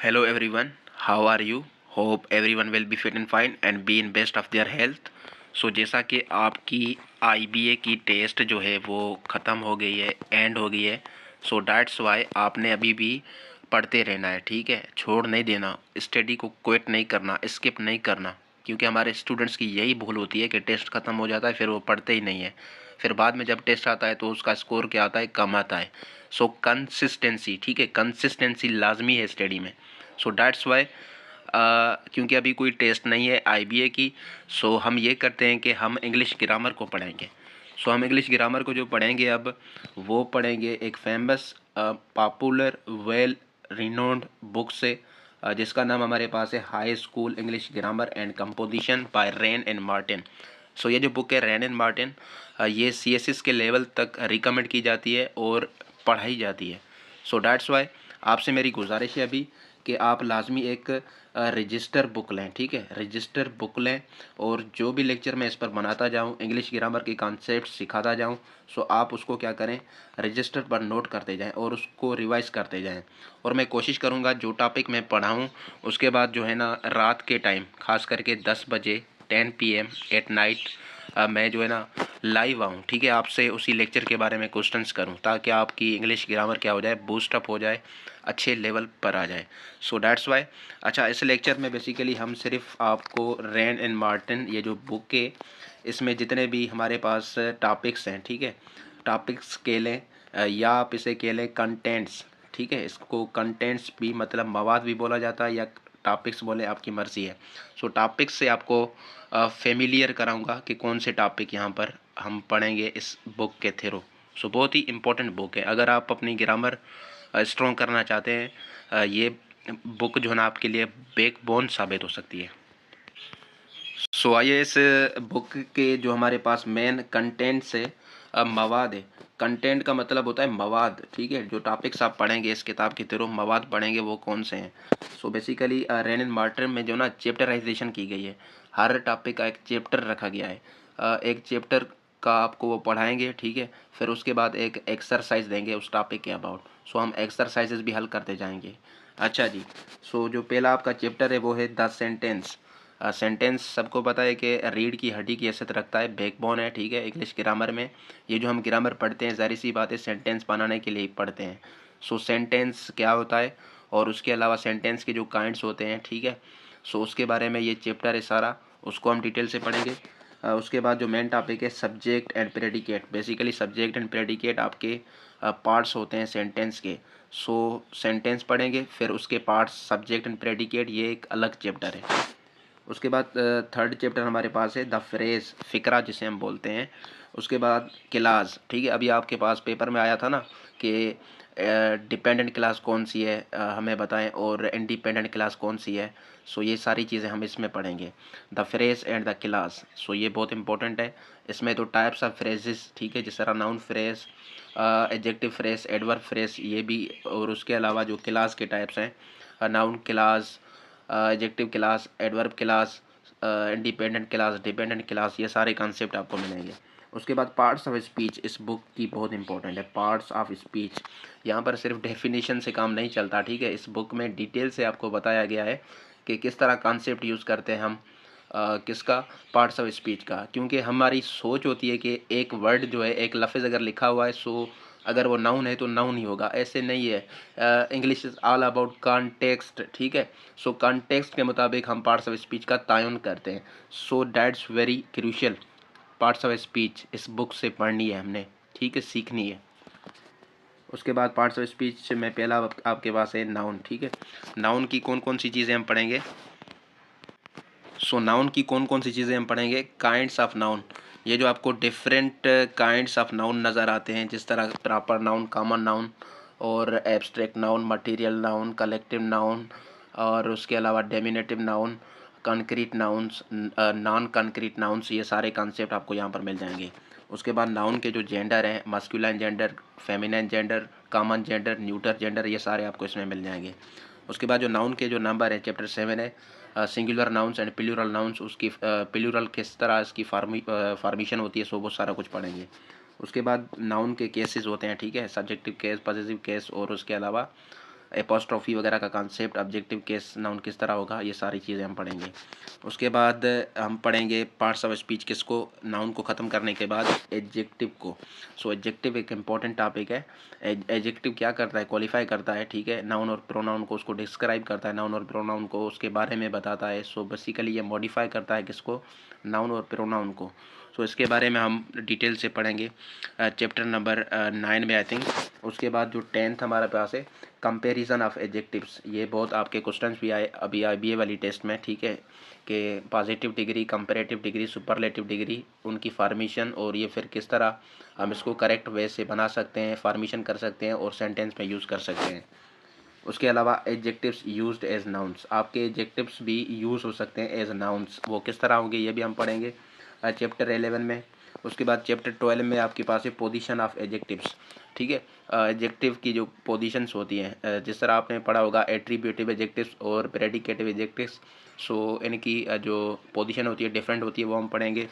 Hello everyone, how are you? Hope everyone will be fit and fine and be in best of their health. So जैसा कि आपकी IBA की test जो है वो ख़त्म हो गई है, एंड हो गई है. सो डैट्स वाई आपने अभी भी पढ़ते रहना है, ठीक है. छोड़ नहीं देना, स्टडी को क्विट नहीं करना, स्किप नहीं करना, क्योंकि हमारे स्टूडेंट्स की यही भूल होती है कि टेस्ट ख़त्म हो जाता है फिर वो पढ़ते ही नहीं है. फिर बाद में जब टेस्ट आता है तो उसका स्कोर क्या आता है, कम आता है. सो कंसिस्टेंसी, ठीक है, कंसिस्टेंसी लाजमी है स्टडी में. सो डैट्स वाई क्योंकि अभी कोई टेस्ट नहीं है IBA की, सो हम ये करते हैं कि हम इंग्लिश ग्रामर को पढ़ेंगे. सो हम इंग्लिश ग्रामर को जो पढ़ेंगे अब, वो पढ़ेंगे एक famous popular well renowned book से, जिसका नाम हमारे पास है high school English grammar and composition by Wren and Martin. So ये जो बुक है रेन एंड मार्टिन, ये CSS के लेवल तक रिकमेंड की जाती है और पढ़ाई जाती है. सो डैट्स वाई आपसे मेरी गुजारिश है अभी कि आप लाजमी एक रजिस्टर बुक लें, ठीक है, रजिस्टर बुक लें, और जो भी लेक्चर मैं इस पर बनाता जाऊँ, इंग्लिश ग्रामर के कॉन्सेप्ट सिखाता जाऊँ, सो आप उसको क्या करें, रजिस्टर पर नोट करते जाएं और उसको रिवाइज करते जाएं. और मैं कोशिश करूँगा जो टॉपिक मैं पढ़ाऊँ उसके बाद जो है ना रात के टाइम खास करके 10 बजे 10 PM एट नाइट मैं जो है ना लाइव आऊँ, ठीक है, आपसे उसी लेक्चर के बारे में क्वेश्चंस करूँ ताकि आपकी इंग्लिश ग्रामर क्या हो जाए, बूस्टअप हो जाए, अच्छे लेवल पर आ जाए. सो डैट्स वाई. अच्छा, इस लेक्चर में बेसिकली हम सिर्फ आपको रेन एंड मार्टिन ये जो बुक है इसमें जितने भी हमारे पास टॉपिक्स हैं, ठीक है, टॉपिक्स के लें या आप इसे कह लें कंटेंट्स, ठीक है, इसको कंटेंट्स भी मतलब मवाद भी बोला जाता है या टॉपिक्स बोले, आपकी मर्ज़ी है. सो टॉपिक्स से आपको फेमिलियर कराऊंगा कि कौन से टॉपिक यहाँ पर हम पढ़ेंगे इस बुक के थ्रू. सो बहुत ही इम्पोर्टेंट बुक है अगर आप अपनी ग्रामर स्ट्रॉन्ग करना चाहते हैं. ये बुक जो है ना आपके लिए बैकबोन साबित हो सकती है. सो आइए इस बुक के जो हमारे पास मेन कंटेंट्स है, मवाद है. कंटेंट का मतलब होता है मवाद, ठीक है, जो टॉपिक्स आप पढ़ेंगे इस किताब के थ्रू, मवाद पढ़ेंगे वो कौन से हैं. So basically rain and Martin में जो ना चैप्टराइजेशन की गई है, हर टॉपिक का एक चैप्टर रखा गया है. एक चैप्टर का आपको वो पढ़ाएंगे, ठीक है, फिर उसके बाद एक एक्सरसाइज देंगे उस टॉपिक के अबाउट. सो हम एक्सरसाइजेज भी हल करते जाएंगे. अच्छा जी. सो जो पहला आपका चैप्टर है वो है द सेंटेंस. सेंटेंस सबको पता है कि रीढ़ की हड्डी की हैसियत रखता है, बैकबोन है, ठीक है, इंग्लिश ग्रामर में. ये जो हम ग्रामर पढ़ते हैं ज़ाहिर सी बात है सेंटेंस बनाने के लिए पढ़ते हैं. सो सेंटेंस क्या होता है और उसके अलावा सेंटेंस के जो काइंड्स होते हैं, ठीक है, सो उसके बारे में ये चैप्टर है सारा, उसको हम डिटेल से पढ़ेंगे. उसके बाद जो मेन टॉपिक है subject and predicate. Basically subject and predicate आपके पार्ट्स होते हैं सेंटेंस के. सो सेंटेंस पढ़ेंगे, फिर उसके पार्ट्स सब्जेक्ट एंड प्रेडिकेट, ये एक अलग चैप्टर है. उसके बाद थर्ड चैप्टर हमारे पास है द फ्रेज, फ़िक्रा जिसे हम बोलते हैं. उसके बाद क्लास, ठीक है, अभी आपके पास पेपर में आया था ना कि डिपेंडेंट क्लास कौन सी है, हमें बताएं, और इंडिपेंडेंट क्लास कौन सी है. सो ये सारी चीज़ें हम इसमें पढ़ेंगे, the phrase and the clause. So ये बहुत इंपॉर्टेंट है. इसमें तो टाइप्स ऑफ फ्रेजेस, ठीक है, जिस तरह noun phrase, adjective phrase, adverb phrase, ये भी, और उसके अलावा जो क्लास के टाइप्स हैं, noun class, adjective class, adverb class, independent class, dependent class, ये सारे कॉन्सेप्ट आपको मिलेंगे. उसके बाद पार्ट्स ऑफ स्पीच, इस बुक की बहुत इंपॉर्टेंट है. पार्ट्स ऑफ स्पीच, यहाँ पर सिर्फ डेफिनेशन से काम नहीं चलता, ठीक है, इस बुक में डिटेल से आपको बताया गया है कि किस तरह कॉन्सेप्ट यूज़ करते हैं हम, किसका, पार्ट्स ऑफ स्पीच का. क्योंकि हमारी सोच होती है कि एक वर्ड जो है, एक लफ्ज़ अगर लिखा हुआ है, सो अगर वो नाउन है तो नाउन ही होगा, ऐसे नहीं है. English is all about context, ठीक है. सो कॉन्टेक्स्ट के मुताबिक हम पार्ट्स ऑफ स्पीच का तयन करते हैं. So that's very crucial. Parts of speech इस बुक से पढ़नी है हमने, ठीक है, सीखनी है. उसके बाद पार्ट्स ऑफ स्पीच में पहला आपके पास है नाउन, ठीक है. नाउन की कौन कौन सी चीज़ें हम पढ़ेंगे. सो नाउन की कौन कौन सी चीज़ें हम पढ़ेंगे. काइंड्स ऑफ नाउन, ये जो आपको डिफरेंट काइंड्स ऑफ नाउन नज़र आते हैं, जिस तरह प्रॉपर नाउन, कॉमन नाउन, और abstract noun, material noun, collective noun, और उसके अलावा diminutive noun, concrete nouns, non concrete nouns, ये सारे कॉन्सेप्ट आपको यहाँ पर मिल जाएंगे. उसके बाद नाउन के जो जेंडर हैं, masculine gender, feminine gender, common gender, neuter gender, ये सारे आपको इसमें मिल जाएंगे. उसके बाद जो नाउन के जो नंबर है, चैप्टर 7 है singular nouns and plural nouns, उसकी प्लूरल किस तरह इसकी फॉर्मेशन होती है, सो वो सारा कुछ पढ़ेंगे. उसके बाद नाउन के केसेस होते हैं, ठीक है, सब्जेक्टिव केस, पॉजिटिव केस, और उसके अलावा एपोस्ट्रोफी वगैरह का कॉन्सेप्ट, ऑब्जेक्टिव केस नाउन किस तरह होगा, ये सारी चीज़ें हम पढ़ेंगे। उसके बाद हम पढ़ेंगे पार्ट्स ऑफ स्पीच किसको, नाउन को ख़त्म करने के बाद एडजेक्टिव को। सो एडजेक्टिव एक इम्पॉर्टेंट टॉपिक है। एडजेक्टिव क्या करता है, क्वालिफाई करता है, ठीक है, नाउन और प्रोनाउन को, उसको डिस्क्राइब करता है, नाउन और प्रोनाउन को उसके बारे में बताता है। सो बेसिकली ये मॉडिफाई करता है किसको, नाउन और प्रोनाउन को। सो इसके बारे में हम डिटेल से पढ़ेंगे चैप्टर नंबर 9 में आई थिंक। उसके बाद जो 10th हमारे पास है कंपैरिजन ऑफ एडजेक्टिव्स, ये बहुत आपके क्वेश्चंस भी आए अभी IBA वाली टेस्ट में, ठीक है, कि positive degree, comparative degree, superlative degree, उनकी फार्मेशन और ये फिर किस तरह हम इसको करेक्ट वे से बना सकते हैं, फार्मेशन कर सकते हैं और सेंटेंस में यूज़ कर सकते हैं। उसके अलावा एडजेक्टिव्स यूज्ड एज नाउन्स, आपके एडजेक्टिव्स भी यूज़ हो सकते हैं एज नाउन्स, वो किस तरह होंगे ये भी हम पढ़ेंगे चैप्टर 11 में। उसके बाद चैप्टर 12 में आपके पास है पोजीशन ऑफ एडजेक्टिव्स, ठीक है, एडजेक्टिव की जो पोजीशंस होती हैं, जिस तरह आपने पढ़ा होगा एट्रीब्यूटिव एडजेक्टिव्स और प्रेडिकेटिव एडजेक्टिव्स। सो इनकी जो पोजीशन होती है डिफरेंट होती है, वो हम पढ़ेंगे।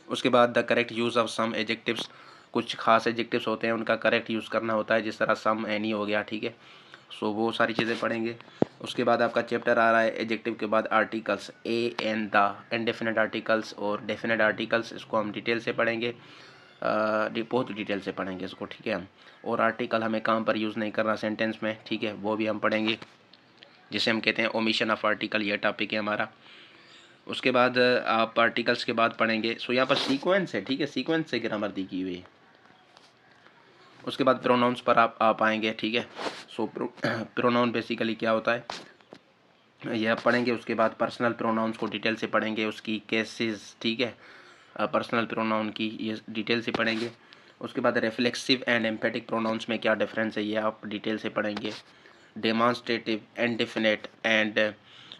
उसके बाद the correct use of some adjectives, कुछ खास एडजेक्टिव्स होते हैं उनका करेक्ट यूज़ करना होता है, जिस तरह सम, एनी हो गया, ठीक है। सो वो सारी चीज़ें पढ़ेंगे। उसके बाद आपका चैप्टर आ रहा है एडजेक्टिव के बाद articles, A and the, indefinite articles और डेफिनेट आर्टिकल्स, इसको हम डिटेल से पढ़ेंगे, बहुत डिटेल से पढ़ेंगे इसको, ठीक है हम। और आर्टिकल हमें कहाँ पर यूज़ नहीं करना सेंटेंस में, ठीक है, वो भी हम पढ़ेंगे, जिसे हम कहते हैं ओमिशन ऑफ आर्टिकल, ये टॉपिक है हमारा। उसके बाद आप आर्टिकल्स के बाद पढ़ेंगे। सो यहाँ पर सीक्वेंस है, ठीक है, सीक्वेंस से ग्रामर दी की हुई है। उसके बाद प्रोनाउंस पर आप आएंगे, ठीक है। सो प्रोनाउन बेसिकली क्या होता है यह आप पढ़ेंगे। उसके बाद पर्सनल प्रोनाउंस को डिटेल से पढ़ेंगे, उसकी केसेस, ठीक है, पर्सनल प्रोनाउन की ये डिटेल से पढ़ेंगे। उसके बाद रिफ्लेक्सिव एंड एम्फेटिक प्रोनाउंस में क्या डिफरेंस है ये आप डिटेल से पढ़ेंगे। डेमॉन्स्ट्रेटिव, इंडेफिनेट एंड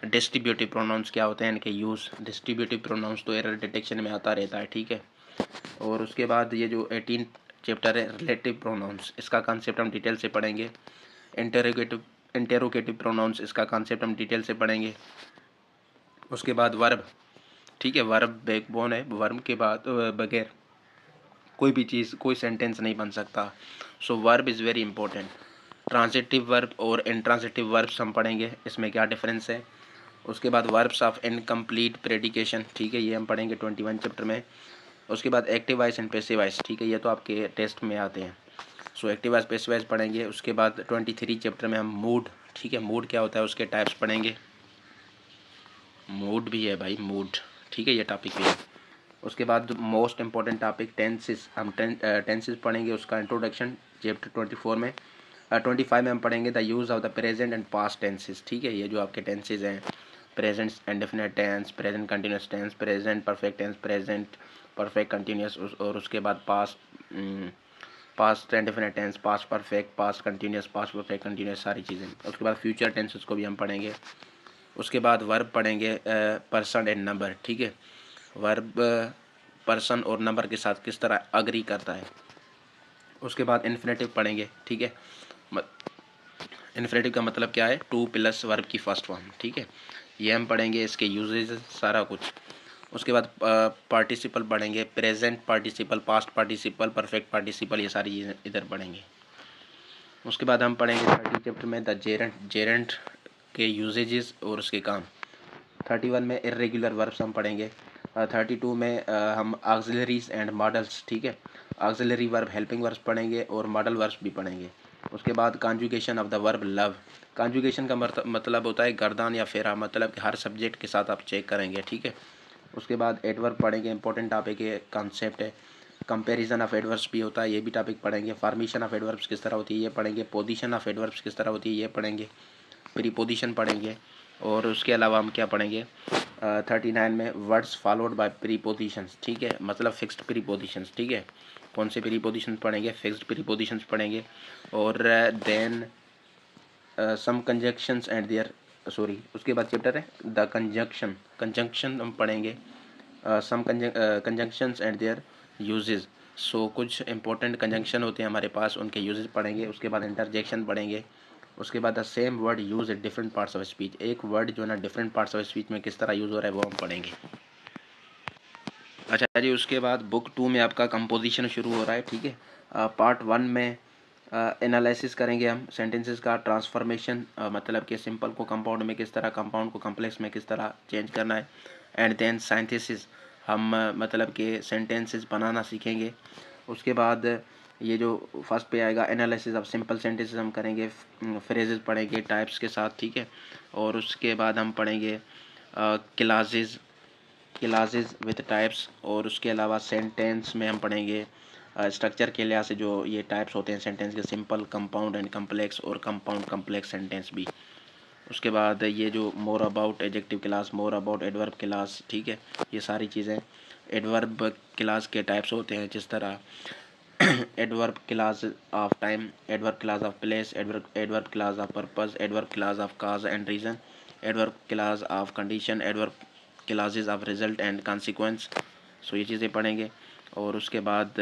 डिस्ट्रीब्यूटिव प्रोनाउंस क्या होते हैं, इनके यूज़। डिस्ट्रीब्यूटिव प्रोनाउंस तो एरर डिटेक्शन में आता रहता है, ठीक है। और उसके बाद ये जो 18 चैप्टर है रिलेटिव प्रोनाउंस, इसका कॉन्सेप्ट हम डिटेल से पढ़ेंगे। इंटेरोगेटिव प्रोनाउंस, इसका कॉन्सेप्ट हम डिटेल से पढ़ेंगे। उसके बाद वर्ब, ठीक है, वर्ब बैकबोन है, वर्ब के बाद बगैर कोई भी चीज़, कोई सेंटेंस नहीं बन सकता। So verb is very important. Transitive verb और इंट्रांजिटिव वर्ब्स हम पढ़ेंगे, इसमें क्या डिफरेंस है। उसके बाद वर्ब्स ऑफ इनकम्प्लीट प्रेडिकेशन, ठीक है, ये हम पढ़ेंगे 21 चैप्टर में। उसके बाद active voice and passive voice, ठीक है, ये तो आपके टेस्ट में आते हैं। So active voice, passive voice पढ़ेंगे। उसके बाद 23 चैप्टर में हम मूड, ठीक है, मूड क्या होता है उसके टाइप्स पढ़ेंगे। मूड भी है भाई, मूड, ठीक है, ये टॉपिक भी है। उसके बाद मोस्ट इंपॉर्टेंट टॉपिक टेंसेस, हम टेंसेस पढ़ेंगे, उसका इंट्रोडक्शन चैप्टर 24 में। 25 में हम पढ़ेंगे the use of the present and past tenses, ठीक है, ये जो आपके टेंसेस हैं, present indefinite tense, present continuous tense, present perfect tense, present perfect continuous, और उसके बाद past indefinite tense, past perfect, past continuous, past perfect continuous, सारी चीज़ें। उसके बाद फ्यूचर टेंसेस को भी हम पढ़ेंगे। उसके बाद वर्ब पढ़ेंगे, पर्सन एंड नंबर, ठीक है, वर्ब पर्सन और नंबर के साथ किस तरह अग्री करता है। उसके बाद इन्फिनेटिव पढ़ेंगे, ठीक है, इन्फिनेटिव का मतलब क्या है, टू प्लस वर्ब की फर्स्ट फॉर्म, ठीक है, ये हम पढ़ेंगे, इसके यूजेज सारा कुछ। उसके बाद पार्टिसिपल पढ़ेंगे, present participle, past participle, perfect participle, ये सारी चीज़ें इधर पढ़ेंगे। उसके बाद हम पढ़ेंगे 30 चैप्टर में द जेरेंट के यूजेजेस और उसके काम। 31 में इर्रेगुलर वर्ब्स हम पढ़ेंगे। 32 में हम ऑक्सिलरीज एंड मॉडल्स, ठीक है, ऑक्सिलरी वर्ब, हेल्पिंग वर्ब्स पढ़ेंगे और मॉडल वर्ब्स भी पढ़ेंगे। उसके बाद conjugation of the verb love, conjugation का मतलब होता है गर्दान या फेरा, मतलब कि हर सब्जेक्ट के साथ आप चेक करेंगे, ठीक है। उसके बाद एडवर्ब पढ़ेंगे, इंपॉर्टेंट टॉपिक है, कॉन्सेप्ट है। कंपैरिजन ऑफ एडवर्ब्स भी होता है, ये भी टॉपिक पढ़ेंगे। फॉर्मेशन ऑफ एडवर्ब्स किस तरह होती है ये पढ़ेंगे। पोजीशन ऑफ एडवर्ब्स किस तरह होती है ये पढ़ेंगे। प्रीपोजिशन पढ़ेंगे। और उसके अलावा हम क्या पढ़ेंगे 39 में वर्ड्स फॉलोड बाय प्रीपोजिशंस, ठीक है, मतलब फिक्स्ड प्रीपोजिशंस, ठीक है, कौन से प्रीपोजिशंस पढ़ेंगे, फिक्स्ड प्रीपोजिशंस पढ़ेंगे। और then some conjunctions and their, sorry, उसके बाद चैप्टर है द कंजंक्शन हम पढ़ेंगे, some conjunctions and their usages. So कुछ इंपॉर्टेंट कंजंक्शन होते हैं हमारे पास, उनके यूजेस पढ़ेंगे। उसके बाद इंटरजेक्शन पढ़ेंगे। उसके बाद the same word use at different parts of speech, एक वर्ड जो है ना डिफरेंट पार्ट्स ऑफ स्पीच में किस तरह यूज़ हो रहा है वो हम पढ़ेंगे। अच्छा जी, उसके बाद बुक 2 में आपका कंपोजिशन शुरू हो रहा है, ठीक है। पार्ट 1 में एनालिसिस करेंगे हम सेंटेंसेस का, ट्रांसफॉर्मेशन मतलब कि सिंपल को कंपाउंड में किस तरह, कंपाउंड को कॉम्प्लेक्स में किस तरह चेंज करना है। एंड देन सिंथेसिस, हम मतलब कि सेंटेंसेस बनाना सीखेंगे। उसके बाद ये जो फर्स्ट पे आएगा एनालिसिस ऑफ सिंपल सेंटेंसेस हम करेंगे, फ्रेजेस पढ़ेंगे टाइप्स के साथ, ठीक है। और उसके बाद हम पढ़ेंगे क्लासेस विद टाइप्स, और उसके अलावा सेंटेंस में हम पढ़ेंगे स्ट्रक्चर के लिहाज से जो ये टाइप्स होते हैं सेंटेंस के, सिंपल, कंपाउंड एंड कम्प्लेक्स, और कंपाउंड कम्प्लेक्स सेंटेंस भी। उसके बाद ये जो more about adjective class, more about adverb class, ठीक है, ये सारी चीज़ें। एडवर्ब क्लास के टाइप्स होते हैं जिस तरह adverb class of time, adverb class of place, adverb class of purpose, adverb class of cause and reason, adverb class of condition, adverb classes of result and consequence. So ये चीज़ें पढ़ेंगे। और उसके बाद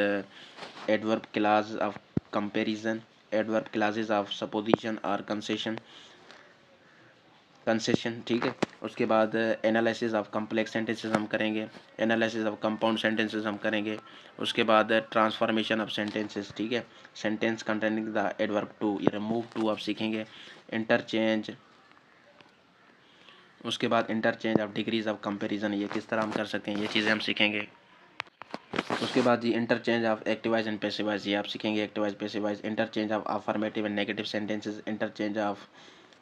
adverb class of comparison, adverb classes of supposition और concession, ठीक है। उसके बाद एनालिसिस ऑफ कम्प्लेक्स सेंटेंसेस हम करेंगे, एनालिसिस ऑफ कंपाउंड सेंटेंसेस हम करेंगे। उसके बाद ट्रांसफॉर्मेशन ऑफ सेंटेंसेस, ठीक है, sentence containing the adverb too, ये रिमूव टू आप सीखेंगे। इंटरचेंज, उसके बाद interchange of degrees of comparison, ये किस तरह हम कर सकते हैं, ये चीज़ें हम सीखेंगे। उसके बाद जी interchange of active voice and passive voice, ये आप सीखेंगे, active voice passive voice, interchange of affirmative and negative sentences, interchange of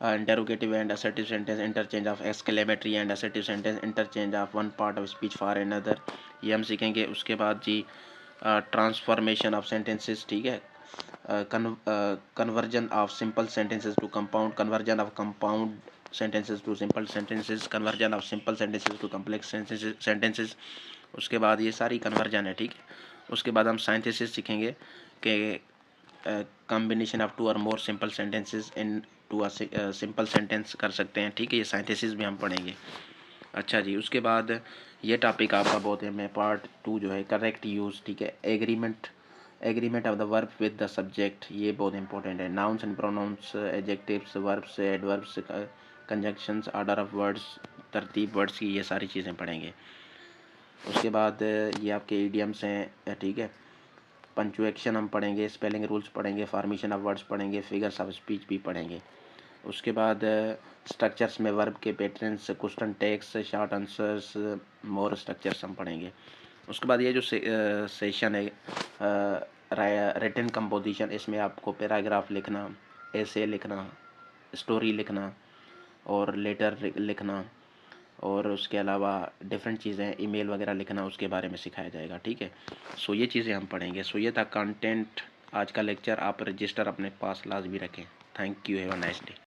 interrogative and assertive sentence, interchange of exclamatory and assertive sentence, interchange of one part of speech for another, ये हम सीखेंगे। उसके बाद जी transformation of sentences, ठीक है, conversion of simple sentences to compound, conversion of compound sentences to simple sentences, conversion of simple sentences to complex sentences. उसके बाद ये सारी कन्वर्जन है, ठीक है। उसके बाद हम सिंथेसिस सीखेंगे कि कॉम्बिनेशन ऑफ टू और more simple sentences into simple sentence कर सकते हैं, ठीक है, ये सिंथेसिस भी हम पढ़ेंगे। अच्छा जी, उसके बाद ये टॉपिक आपका बहुत है, मैं पार्ट 2 जो है करेक्ट यूज़, ठीक है, agreement of the verb with the subject, ये बहुत इंपॉर्टेंट है। Nouns and pronouns, adjectives, verbs, adverbs, conjunctions, order of words, तरतीब वर्ड्स की, ये सारी चीज़ें पढ़ेंगे। उसके बाद ये आपके इडियम्स हैं, ठीक है, पंचुएक्शन हम पढ़ेंगे, स्पेलिंग रूल्स पढ़ेंगे, फॉर्मेशन ऑफ वर्ड्स पढ़ेंगे, फिगर्स ऑफ स्पीच भी पढ़ेंगे। उसके बाद स्ट्रक्चर्स में वर्ब के patterns, question tags, short answers, more structures हम पढ़ेंगे। उसके बाद ये जो सेशन है रिटन कंपोजिशन, इसमें आपको पैराग्राफ लिखना, एसे लिखना, स्टोरी लिखना और लेटर लिखना, और उसके अलावा डिफरेंट चीज़ें ईमेल वगैरह लिखना, उसके बारे में सिखाया जाएगा, ठीक है। सो ये चीज़ें हम पढ़ेंगे। सो ये था कंटेंट आज का लेक्चर, आप रजिस्टर अपने पास लाजमी रखें। Thank you, have a nice day.